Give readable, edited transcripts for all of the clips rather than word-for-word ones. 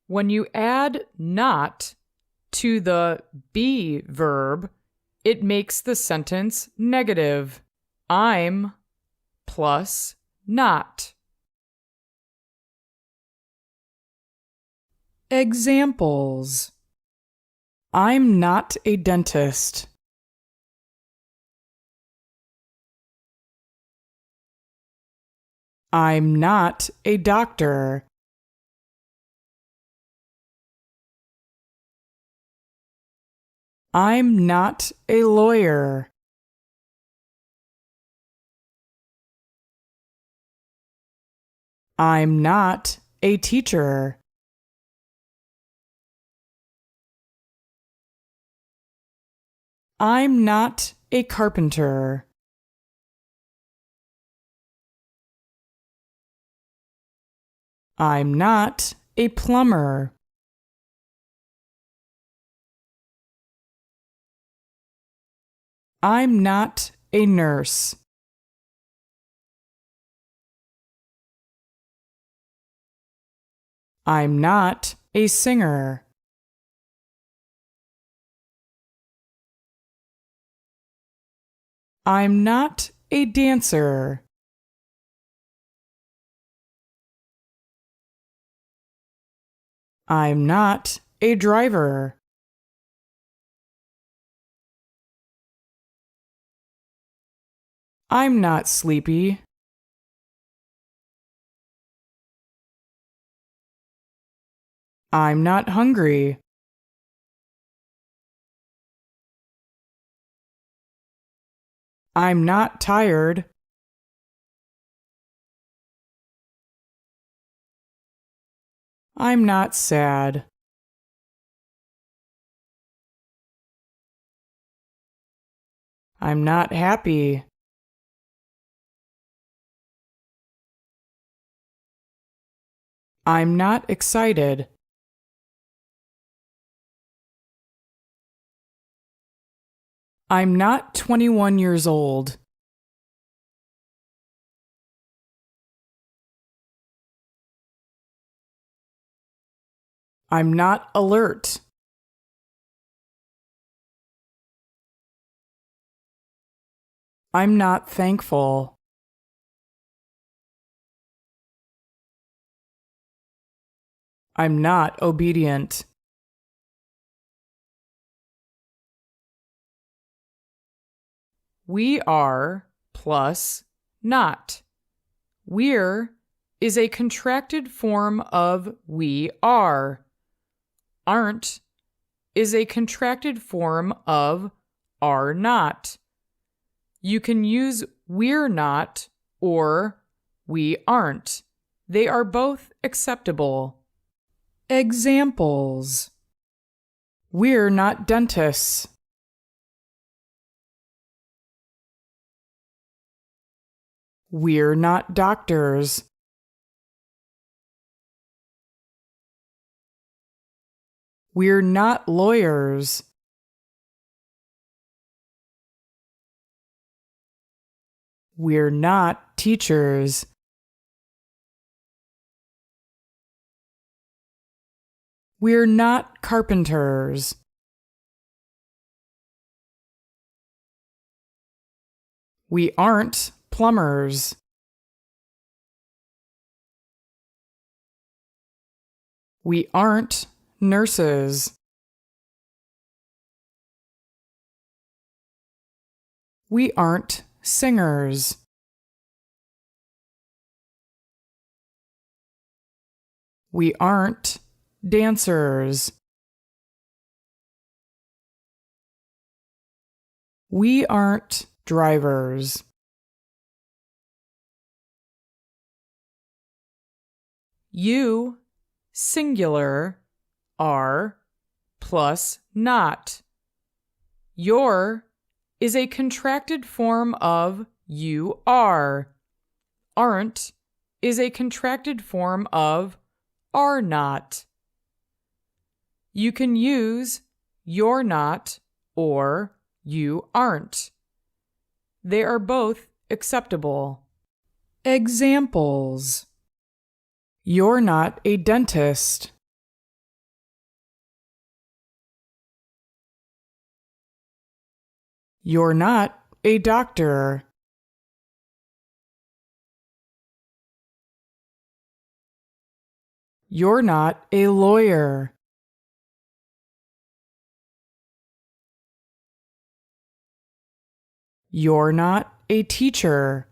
When you add not to the be verb, it makes the sentence negative. I'm plus not. Examples: I'm not a dentist. I'm not a doctor. I'm not a lawyer. I'm not a teacher. I'm not a carpenter. I'm not a plumber. I'm not a nurse. I'm not a singer. I'm not a dancer. I'm not a driver. I'm not sleepy. I'm not hungry. I'm not tired. I'm not sad. I'm not happy. I'm not excited. I'm not 21 years old. I'm not alert. I'm not thankful. I'm not obedient. We are plus not. We're is a contracted form of we are. Aren't is a contracted form of are not. You can use we're not or we aren't. They are both acceptable. Examples: we're not dentists. We're not doctors. We're not lawyers. We're not teachers. We're not carpenters. We aren't plumbers. We aren't nurses. We aren't singers. We aren't dancers. We aren't drivers. You, singular, are plus not. Your is a contracted form of you are. Aren't is a contracted form of are not. You can use you're not or you aren't. They are both acceptable. Examples: you're not a dentist. You're not a doctor. You're not a lawyer. You're not a teacher.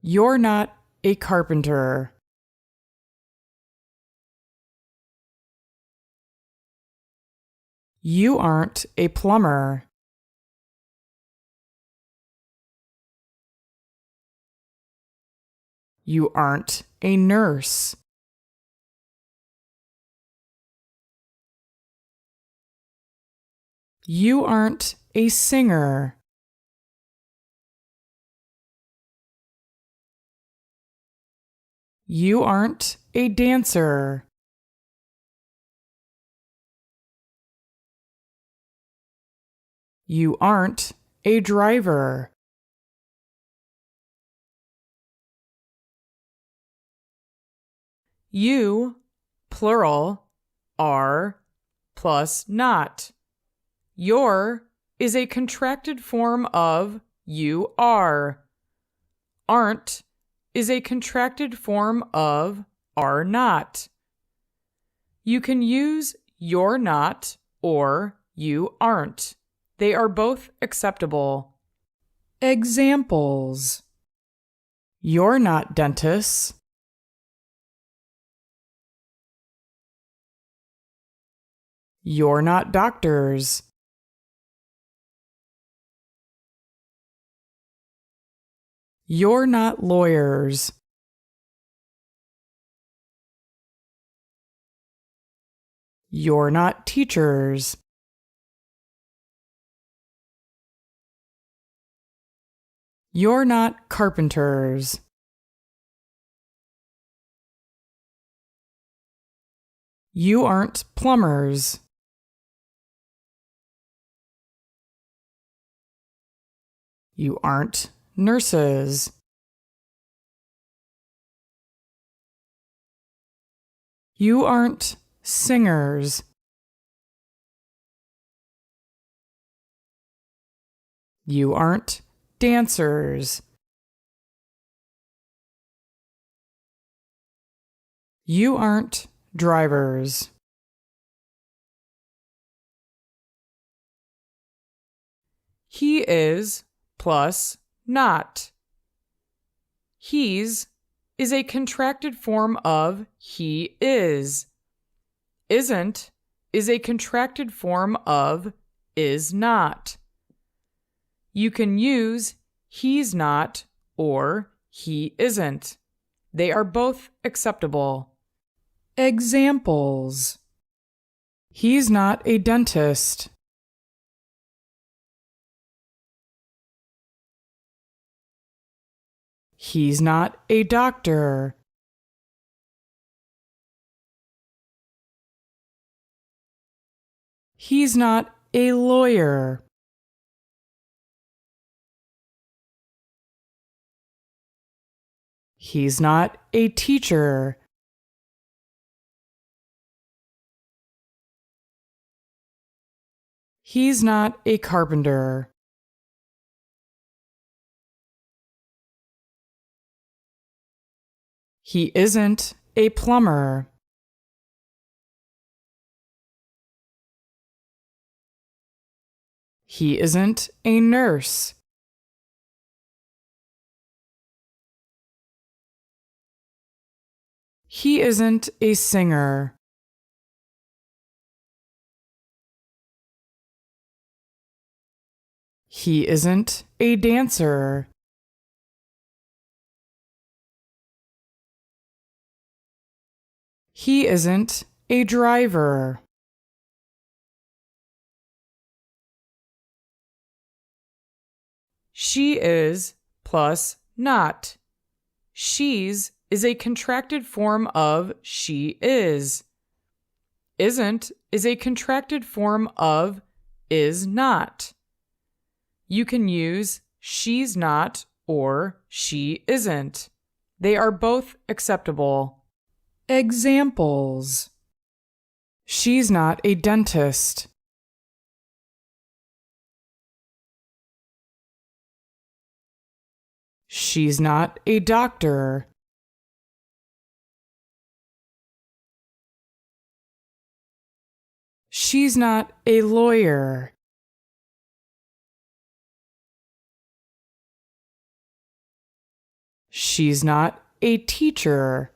You're not a carpenter. You aren't a plumber. You aren't a nurse. You aren't a singer. You aren't a dancer. You aren't a driver. You, plural, are plus not. Your is a contracted form of you are. Aren't is a contracted form of are not. You can use you're not or you aren't. They are both acceptable. Examples: You're not dentists. You're not doctors. You're not lawyers. You're not teachers. You're not carpenters. You aren't plumbers. You aren't nurses. You aren't singers. You aren't dancers. You aren't drivers. He is plus not. He's is a contracted form of he is. Isn't is a contracted form of is not. You can use he's not or he isn't. They are both acceptable. Examples: He's not a dentist. He's not a doctor. He's not a lawyer. He's not a teacher. He's not a carpenter. He isn't a plumber. He isn't a nurse. He isn't a singer. He isn't a dancer. He isn't a driver. She is plus not. She's is a contracted form of she is. Isn't is a contracted form of is not. You can use she's not or she isn't. They are both acceptable. Examples: She's not a dentist. She's not a doctor. She's not a lawyer. She's not a teacher.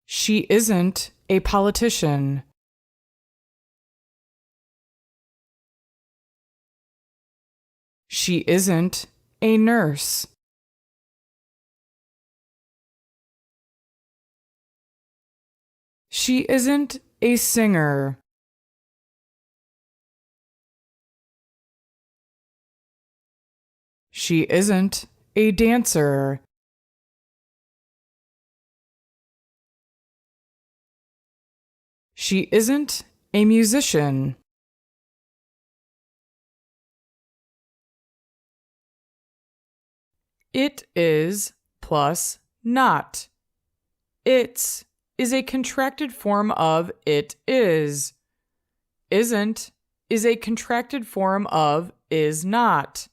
She isn't a politician. She isn't a nurse. She isn't a singer. She isn't a dancer. She isn't a musician. It is plus not. It's is a contracted form of it is. Isn't is a contracted form of is not.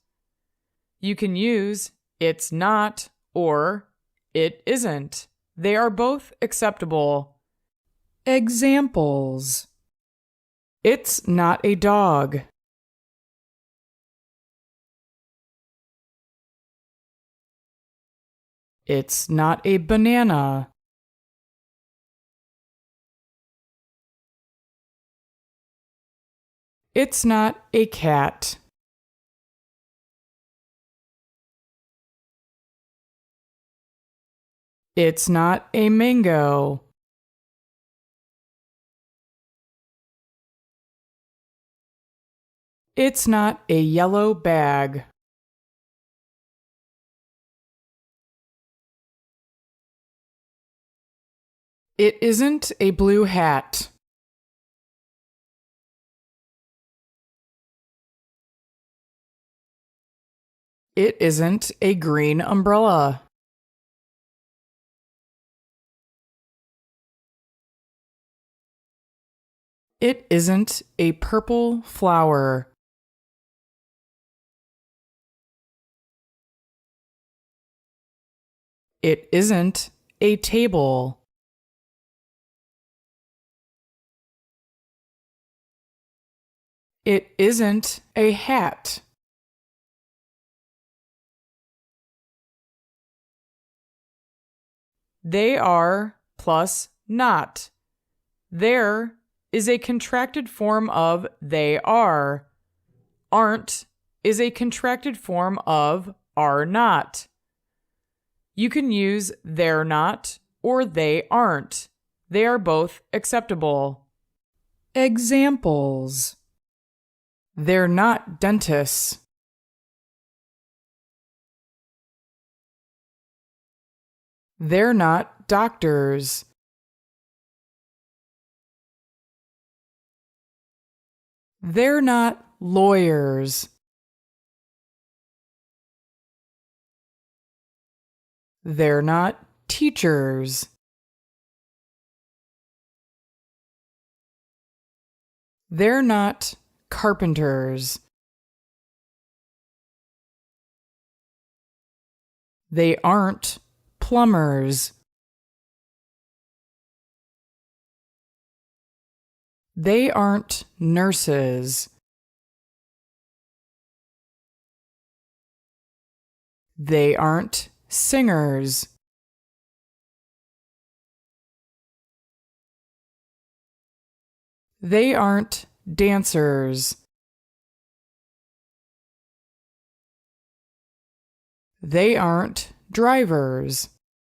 You can use it's not or it isn't. They are both acceptable. Examples: It's not a dog. It's not a banana. It's not a cat. It's not a mango. It's not a yellow bag. It isn't a blue hat. It isn't a green umbrella. It isn't a purple flower. It isn't a table. It isn't a hat. They are plus not. There is a contracted form of they are. Aren't is a contracted form of are not. You can use they're not or they aren't. They are both acceptable. Examples: They're not dentists. They're not doctors. They're not lawyers. They're not teachers. They're not carpenters. They aren't plumbers. They aren't nurses. They aren't singers. They aren't dancers. They aren't drivers.